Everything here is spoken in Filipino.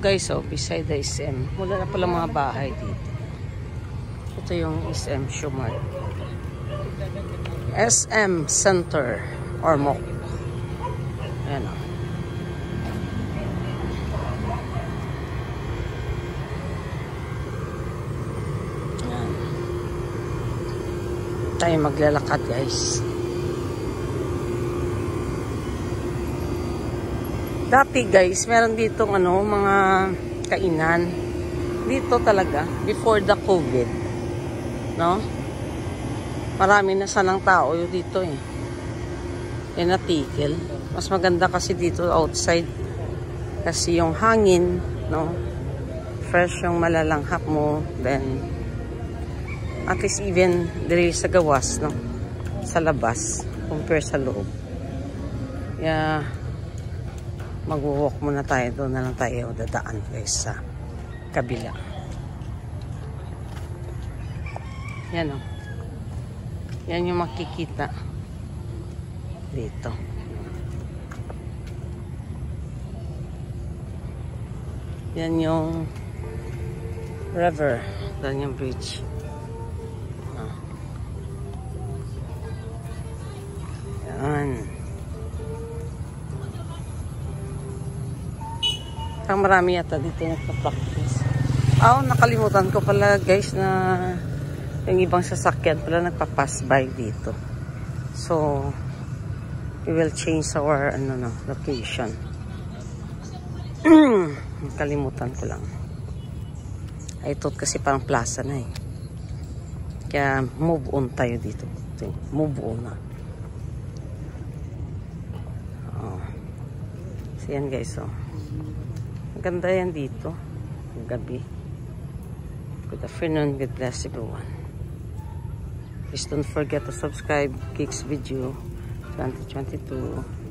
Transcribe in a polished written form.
Guys, oh, beside the SM, wala na pala mga bahay dito. Ito yung SM Shumart. SM Center or MOC. Ayan o. Ayan. Tayo maglalakad, guys. Dati guys, meron dito mga kainan. Dito talaga, before the COVID. No? Marami na sanang tao yung dito eh. Yan natikil. Mas maganda kasi dito outside. Kasi yung hangin, no? Fresh yung malalanghap mo. Then, at least even diri sa gawas, no? Sa labas, compare sa loob. Yeah. Mag-walk muna tayo. Doon na lang tayo dadaan guys sa kabila. Yan o. Yan yung makikita dito. Yan yung river. Yan yung bridge. Yan. Ang marami yata dito nagpa-practice. Nakalimutan ko pala guys na yung ibang sasakyan pala nagpa-pass by dito. So, we will change our location. Nakalimutan ko lang. I thought kasi parang plaza na eh. Kaya move on tayo dito. Move on na. So yan guys, ganda yan dito. Gabi. Good afternoon. God bless everyone. Please don't forget to subscribe Kicks Video 2022.